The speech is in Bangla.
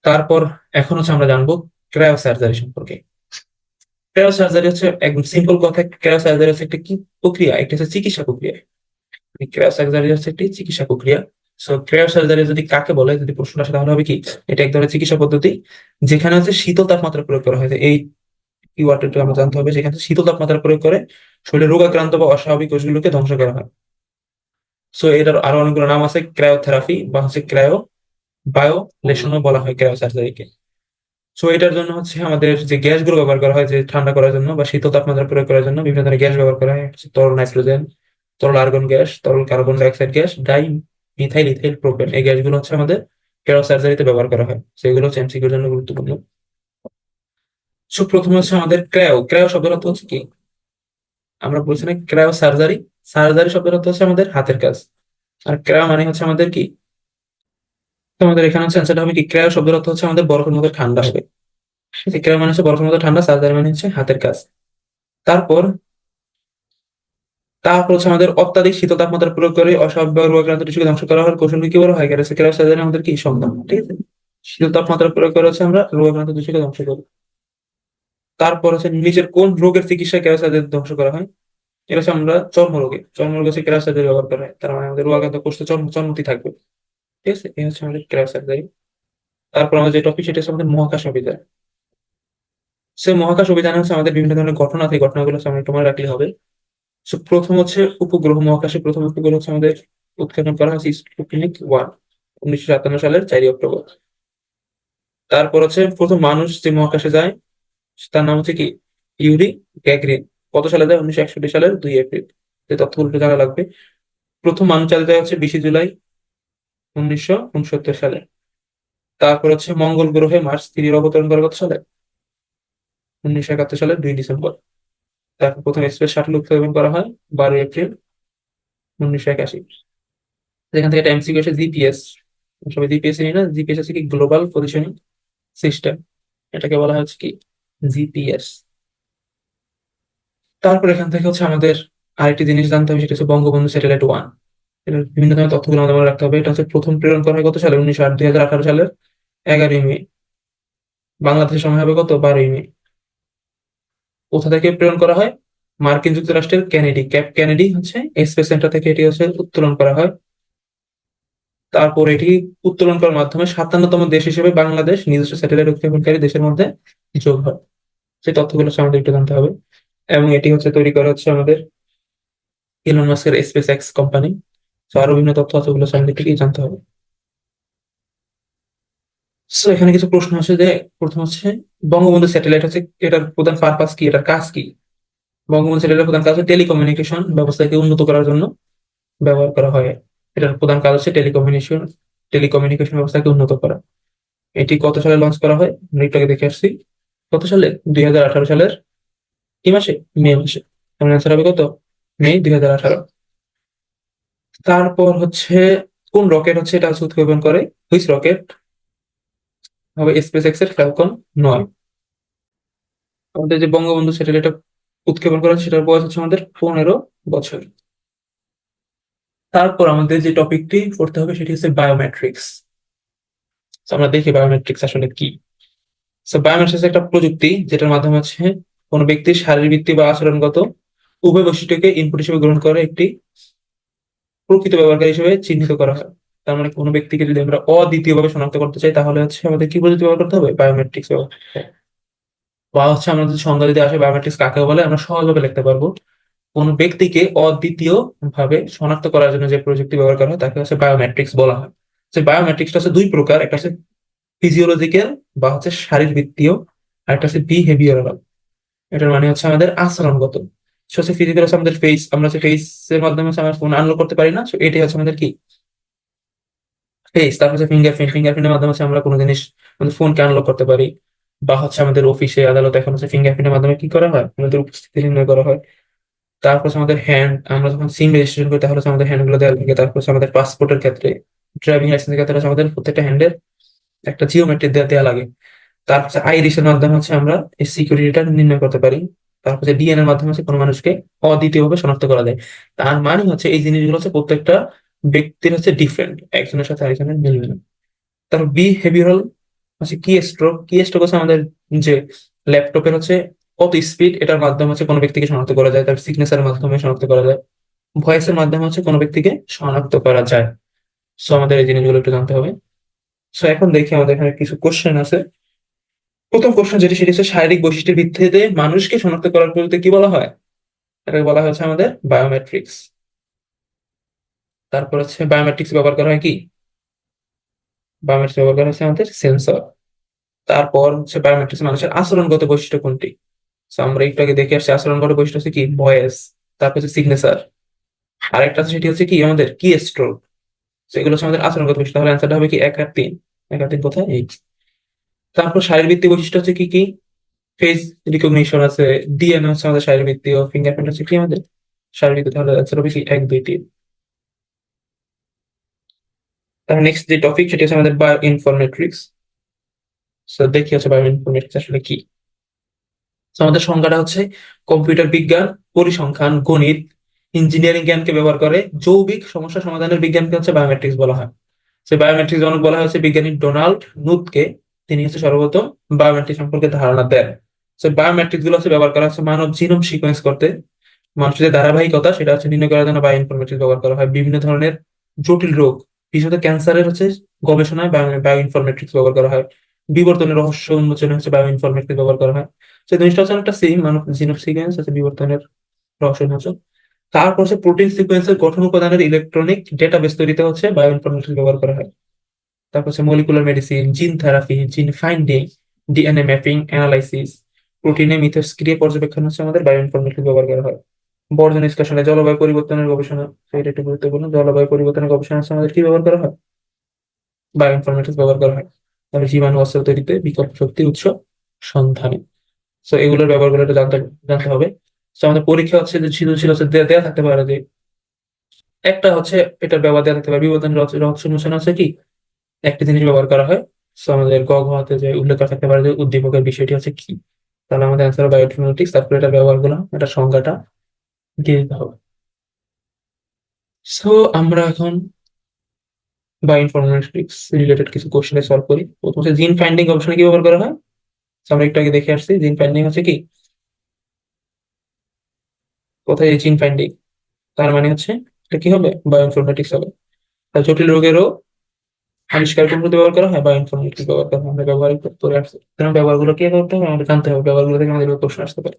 তারপর এখন হচ্ছে আমরা জানবো ক্রায়ো সার্জারি সম্পর্কে। ক্রায়ো সার্জারি হচ্ছে একদম সিম্পল কথা, ক্রায়ো সার্জারি হচ্ছে একটা কি প্রক্রিয়া, একটা হচ্ছে চিকিৎসা প্রক্রিয়া। ক্রায়ো সার্জারি হচ্ছে একটি চিকিৎসা প্রক্রিয়া। সো ক্রায়ো সার্জারি যদি কাকে বলে, যদি প্রশ্নটা আসে তাহলে হবে কি, এটা এক ধরনের চিকিৎসা পদ্ধতি যেখানে হচ্ছে শীতল তাপমাত্রা প্রয়োগ করা হয়। এই কিওয়ার্ডটা আমরা জানতে হবে, যেখানে শীতল তাপমাত্রা প্রয়োগ করে শরীরে রোগাক্রান্ত বা অস্বাভাবিক কোষগুলোকে ধ্বংস করা হয়। সো এটার আরো অনেকগুলো নাম আছে, ক্রায়োথেরাপি বা হচ্ছে ক্রায়ো বায়োলেশনও বলা হয় ক্রায়ো সার্জারিকে। সো এটার জন্য হচ্ছে আমাদের যে গ্যাসগুলো ব্যবহার করা হয়, যে ঠান্ডা করার জন্য বা শীতল তাপমাত্রা প্রয়োগ করার জন্য বিভিন্ন ধরনের গ্যাস ব্যবহার করা হয়, হচ্ছে তরল নাইট্রোজেন, তরল আর্গন গ্যাস, তরল carbon dioxide gas, methyl ethyl propane. এই গ্যাসগুলো হচ্ছে আমাদের ক্রায়ো সার্জারিতে ব্যবহার করা হয়, সেগুলো হচ্ছে এমসিকিউর জন্য গুরুত্বপূর্ণ। সো প্রথমে হচ্ছে আমাদের ক্রায়ো, ক্রায়ো শব্দের অর্থ হচ্ছে কি, আমরা বলছি না ক্রায়ো সার্জারি, সার্জারি শব্দের অর্থ হচ্ছে আমাদের হাতের কাজ। আর ক্রায়ো মানে হচ্ছে আমাদের কি, তো আমাদের এখানে হচ্ছে অ্যান্সারটা হবে কি, ক্রায়ো শব্দের অর্থ হচ্ছে আমাদের বরফের মতো ঠান্ডা হবে। ক্রায়ো মানে হচ্ছে বরফের মতো ঠান্ডা, সার্জারি মানে হচ্ছে হাতের কাজ। তারপর তারপর হচ্ছে আমাদের অত্যাধিক শীতল তাপমাত্রা প্রয়োগ করে অস্বাভাবিক রোগাক্রান্ত টিস্যুকে ধ্বংস করা হয় কৌশলকে কি বলা হয়, ক্রায়ো সার্জারি আমাদের কি সন্ধান, ঠিক আছে। শীতল তাপমাত্রা প্রয়োগ করে হচ্ছে আমরা রোগাক্রান্ত টিস্যুকে ধ্বংস করি। তারপর হচ্ছে নিজের কোন রোগের চিকিৎসায় ক্রায়ো সার্জারি ধ্বংস করা হয়, এটা হচ্ছে আমরা চর্মরোগে, চর্মরোগে হচ্ছে ক্রায়ো সার্জারি ব্যবহার করা হয়। তার মানে আমাদের রোগাক্রান্ত কোষে চর্মতি থাকবে, ঠিক আছে। এই হচ্ছে আমাদের ক্রায়ো সার্জারি। তারপর আমাদের যে টপিক সেটা হচ্ছে আমাদের মহাকাশ অভিযান। সে মহাকাশ অভিযানে হচ্ছে আমাদের বিভিন্ন ধরনের ঘটনা আছে, এই ঘটনাগুলো হচ্ছে আমরা একটু মনে রাখলে হবে। So, প্রথম হচ্ছে উপগ্রহ, মহাকাশে প্রথম উপগ্রহ হচ্ছে আমাদের উৎক্ষেপণ করা হয়েছে স্পুটনিক 1, 1957 সালের 4 অক্টোবর। তারপর হচ্ছে প্রথম মানুষ যে মহাকাশে যায় তার নাম হচ্ছে কি, ইউরি গ্যাগরিন। কত সালে যায়, 1961 সালের 2 এপ্রিল। এই তথ্যগুলো একটু জানা লাগবে। প্রথম মানুষ চাঁদে যায় হচ্ছে 20 জুলাই 1969 সালে। তারপর হচ্ছে মঙ্গল গ্রহে মার্স 3 অবতরণ করে কত সালে, 1971 সালের 2 ডিসেম্বর। তারপর প্রথম স্পেস শাটল উৎক্ষেপণ করা হয় 12 এপ্রিল 1981। যেখান থেকে একটা এমসিকিউ আসে, জিপিএস। সবাই জিপিএস জানি না, জিপিএস হচ্ছে কি, গ্লোবাল পজিশনিং সিস্টেম, এটাকে বলা হচ্ছে কি, জিপিএস। তারপর এখান থেকে হচ্ছে আমাদের আরেকটি জিনিস জানতে হবে, সেটা হচ্ছে বঙ্গবন্ধু স্যাটেলাইট 1। এটার বিভিন্ন ধরনের তথ্যগুলো আমাদের মনে রাখতে হবে। এটা হচ্ছে প্রথম প্রেরণ করা হয় কত সালে, 2018 সালের 11ই মে। বাংলাদেশের সময় হবে কত, 12ই মে। কোথা থেকে প্রেরণ করা হয়, মার্কিন যুক্তরাষ্ট্রের কেনেডি, ক্যাপ কেনেডি হচ্ছে স্পেস সেন্টার থেকে এটি হচ্ছে উত্তোলন করা হয়। তারপর এটি উত্তোলন করার মাধ্যমে 57তম দেশ হিসেবে বাংলাদেশ নিজস্ব স্যাটেলাইট উৎক্ষেপণকারী দেশের মধ্যে যোগ হয়। সেই তথ্যগুলো হচ্ছে আমাদের একটু জানতে হবে। এবং এটি হচ্ছে তৈরি করা হচ্ছে আমাদের ইলন মাস্কের স্পেস এক্স কোম্পানি। তো আরো বিভিন্ন তথ্য আছে, ওগুলো হচ্ছে আমাদের কি জানতে হবে। তো এখানে কিছু প্রশ্ন আছে যে, প্রথম হচ্ছে বঙ্গবন্ধু স্যাটেলাইট হচ্ছে, এটার প্রধান পারপাস কি, এটার কাজ কি। বঙ্গবন্ধু স্যাটেলাইটের প্রধান কাজ হচ্ছে টেলিকমিউনিকেশন ব্যবস্থাকে উন্নত করার জন্য ব্যবহার করা হয়। এটার প্রধান কাজ হচ্ছে টেলিকমিউনিকেশন, টেলিকমিউনিকেশন ব্যবস্থাকে উন্নত করা। এটি কত সালে লঞ্চ করা হয়, আমরা একটু আগে দেখে আসছি। কত সালে, 2018 সালের কি মাসে, মে মাসে। আমার অ্যান্সার হবে কত, মে 2018। তারপর হচ্ছে কোন রকেট হচ্ছে এটা হচ্ছে উৎক্ষেপণ করে, হুইচ রকেট, হবে স্পেস এক্স এর ফ্যালকন 9। আমাদের যে বঙ্গবন্ধু স্যাটেলাইট উৎক্ষেপণ করা হচ্ছে, সেটার বয়স হচ্ছে আমাদের 15 বছর। তারপর আমাদের যে টপিকটি পড়তে হবে সেটি হচ্ছে বায়োমেট্রিক্স। আমরা দেখি বায়োমেট্রিক্স আসলে কি। বায়োমেট্রিক্স একটা প্রযুক্তি যেটার মাধ্যমে হচ্ছে কোনো ব্যক্তির শারীরবৃত্তীয় বা আচরণগত উভয় বৈশিষ্ট্যকে ইনপুট হিসেবে গ্রহণ করে একটি প্রকৃত ব্যবহারকারী হিসেবে চিহ্নিত করা হয়। তার মানে কোনো ব্যক্তিকে যদি আমরা অদ্বিতীয় ভাবে শনাক্ত করতে চাই, তাহলে হচ্ছে আমাদের কি প্রযুক্তি ব্যবহার করতে হবে, বায়োমেট্রিক্স ব্যবহার করতে হবে। বা হচ্ছে আমাদের যদি সংজ্ঞা যদি আসে বায়োমেট্রিক্স কাকে বলে, আমরা সহজভাবে লিখতে পারবো। কোন ব্যক্তিকে অদ্বিতীয় ভাবে শনাক্ত করার জন্য যে প্রযুক্তি ব্যবহার করা হয় তাকে হচ্ছে বায়োমেট্রিক্স বলা হয়। যে বায়োমেট্রিক্সটা হচ্ছে 2 প্রকার, একটা হচ্ছে ফিজিওলজিক্যাল বা হচ্ছে শারীরবৃত্তীয়, আর একটা হচ্ছে বিহেভিয়ারাল। এটার মানে হচ্ছে আমাদের আচরণগত। হচ্ছে ফিজিক্যাল হচ্ছে আমাদের ফেস, আমরা হচ্ছে ফেস এর মাধ্যমে হচ্ছে আমরা ফোন আনলক করতে পারি না, তো এটাই হচ্ছে আমাদের কি, ফেস। তারপর হচ্ছে ফিঙ্গারপ্রিন্ট, ফিঙ্গারপ্রিন্টের মাধ্যমে হচ্ছে আমরা কোনো জিনিস আমাদের ফোনকে আনলক করতে পারি। বা হচ্ছে আমাদের অফিসে আদালতে এখন হচ্ছে ফিঙ্গারপ্রিন্টের মাধ্যমে কি করা হয়, আমাদের উপস্থিতি নির্ণয় করা হয়। তারপর হচ্ছে আমাদের হ্যান্ড, আমরা যখন সিম রেজিস্ট্রেশন করি তাহলে হচ্ছে আমাদের হ্যান্ড গুলো দেওয়া লাগে। তারপর হচ্ছে আমাদের পাসপোর্টের ক্ষেত্রে, ড্রাইভিং লাইসেন্সের ক্ষেত্রে হচ্ছে আমাদের প্রত্যেকটা হ্যান্ডের একটা জিওমেট্রি দেওয়া লাগে। তারপর হচ্ছে আইরিশের মাধ্যমে হচ্ছে আমরা এই সিকিউরিটিটা নির্ণয় করতে পারি। তারপর হচ্ছে ডিএনএ এর মাধ্যমে হচ্ছে কোনো মানুষকে অদ্বিতীয়ভাবে শনাক্ত করা যায়। তার মানে হচ্ছে এই জিনিসগুলো হচ্ছে প্রত্যেকটা ব্যক্তির হচ্ছে ডিফারেন্ট, একজনের সাথে আরেকজনের মিলবে না। তারপর বিহেভিয়ারাল, হচ্ছে কি স্ট্রোক। কি স্ট্রোক হচ্ছে আমাদের যে ল্যাপটপের হচ্ছে কত স্পিড, এটার মাধ্যমে হচ্ছে কোনো ব্যক্তিকে শনাক্ত করা যায়, তার সিগনেচারের মাধ্যমে শনাক্ত করা যায়, ভয়েসের মাধ্যমে হচ্ছে কোনো ব্যক্তিকে শনাক্ত করা যায়। সো আমাদের এই জিনিসগুলো একটু জানতে হবে। সো এখন দেখি আমাদের এখানে কিছু কোশ্চেন আছে। প্রথম কোশ্চেন যেটি, সেটি হচ্ছে শারীরিক বৈশিষ্ট্যের ভিত্তিতে মানুষকে শনাক্ত করার পদ্ধতি কি বলা হয়? এটাকে বলা হচ্ছে আমাদের বায়োমেট্রিক্স। তারপর হচ্ছে বায়োমেট্রিক্স ব্যবহার করা হয় কি? বায়োমেট্রিক্স ব্যবহার করা হচ্ছে আমাদের সেন্সর। তারপর হচ্ছে বায়োমেট্রিক্স মানুষের আচরণগত বৈশিষ্ট্য কোনটি? So আমরা একটু আগে দেখে আসছি আচরণগত বৈশিষ্ট্য হচ্ছে কি, ভয়েস, তারপর হচ্ছে সিগনেচার, আরেকটা আছে সেটি হচ্ছে কি আমাদের কি স্ট্রোক। সেগুলো হচ্ছে আমাদের আচরণগত বৈশিষ্ট্য। তাহলে অ্যান্সারটা হবে কি 1 আর 3। 1 আর 3 কোথায়? এই। তারপর শারীরবৃত্তীয় বৈশিষ্ট্য হচ্ছে কি কি? ফেস রিকগনিশন আছে, ডিএনএ হচ্ছে আমাদের শারীরবৃত্তীয়, ফিঙ্গারপ্রিন্ট হচ্ছে কি আমাদের শারীরবৃত্তীয়। তাহলে অ্যান্সার হবে কি 1 2 3। তাহলে নেক্সট যে টপিক সেটি হচ্ছে আমাদের বায়ো ইনফরমেট্রিক্স। দেখি হচ্ছে বায়ো ইনফরমেট্রিক্স আসলে কি। তো আমাদের সংজ্ঞাটা হচ্ছে কম্পিউটার বিজ্ঞান, পরিসংখ্যান, গণিত, ইঞ্জিনিয়ারিং জ্ঞানকে ব্যবহার করে জৈবিক সমস্যা সমাধানের বিজ্ঞানকে হচ্ছে বায়োমেট্রিক্স বলা হয়। সে বায়োমেট্রিক্স জনক বলা হয়েছে বিজ্ঞানী ডোনাল্ড নুথকে। তিনি হচ্ছে সর্বপ্রথম বায়োমেট্রিক সম্পর্কে ধারণা দেন। সে বায়োমেট্রিক্স গুলো হচ্ছে ব্যবহার করা হচ্ছে মানব জিনোম সিকোয়েন্স করতে, মানুষের যে ধারাবাহিকতা সেটা হচ্ছে নির্ণয় করার জন্য বায়ো ইনফরমেট্রিক্স ব্যবহার করা হয়। বিভিন্ন ধরনের জটিল রোগ, বিশেষত ক্যান্সারের হচ্ছে গবেষণায় বায়ো ইনফরমেট্রিক্স ব্যবহার করা হয়। বিবর্তনের রহস্য উন্মোচনে হচ্ছে বায়ো ইনফরমেট্রিক্স ব্যবহার করা হয়। সেই জিনিসটা হচ্ছে একটা সেম, মানব জিনোম সিকোয়েন্স আছে, বিবর্তনের রহস্য উন্মোচন। তারপর হচ্ছে প্রোটিন সিকোয়েন্সের গঠন উপাদানের ইলেকট্রনিক ডেটাবেস তৈরিতে হচ্ছে বায়ো ইনফরমেট্রিক্স ব্যবহার করা হয়। তারপর হচ্ছে মলিকুলার মেডিসিন, জিন থেরাপি, জিন ফাইন্ডিং, ডিএনএ ম্যাপিং, অ্যানালাইসিস, প্রোটিনে মিথস্ক্রিয়া পর্যবেক্ষণ হচ্ছে আমাদের বায়ো ইনফরমেট্রিক্স ব্যবহার করা হয়। বর্জন নিষ্কাশনে জলবায়ু পরিবর্তনের গবেষণা, সেটা একটু গুরুত্বপূর্ণ। জলবায়ু পরিবর্তনের গবেষণা হচ্ছে আমাদের কি ব্যবহার করা হয়? বায়ো ইনফরমেটিক্স ব্যবহার করা হয়। তারপরে জীবাণু অস্ত্র তৈরিতে বিকল্প শক্তি উৎস সন্ধানে। তো এগুলোর ব্যবহারগুলো একটু জানতে জানতে হবে। তো আমাদের পরীক্ষা হচ্ছে যে সৃজনশীল হচ্ছে দেয়া থাকতে পারে যে একটা হচ্ছে এটার ব্যবহার দেওয়া থাকতে পারে, বিবর্তনের রহস্য উন্মোচন হচ্ছে কি একটি জিনিস ব্যবহার করা হয়। তো আমাদের গ ঘ হাতে যে উল্লেখ করা থাকতে পারে যে উদ্দীপকের বিষয়টি হচ্ছে কি। তাহলে আমাদের অ্যান্সার বায়ো ইনফরমেটিক্স। তারপরে এটার ব্যবহারগুলো, এটার সংজ্ঞাটা দিয়ে দিতে হবে। সো আমরা এখন বায়ো ইনফরমেটিক্স রিলেটেড কিছু কোশ্চেন সলভ করি। প্রথম হচ্ছে জিন ফাইন্ডিং গবেষণা কি ব্যবহার করা হয়? So আমরা একটু আগে দেখে আসছি জিন ফাইন্ডিং হচ্ছে কি, কোথায় এই জিন ফাইন্ডিং, তার মানে হচ্ছে এটা কি হবে? বায়ো ইনফরমেটিক্স হবে। তাহলে জটিল রোগেরও আবিষ্কার করতে ব্যবহার করা হয়, বায়ো ইনফরমেটিক্স ব্যবহার করা হয়। আমরা ব্যবহার করে আসছি, সুতরাং ব্যবহারগুলো কি করতে হবে আমাদের জানতে হবে, ব্যবহারগুলো থেকে আমাদের প্রশ্ন আসতে পারে।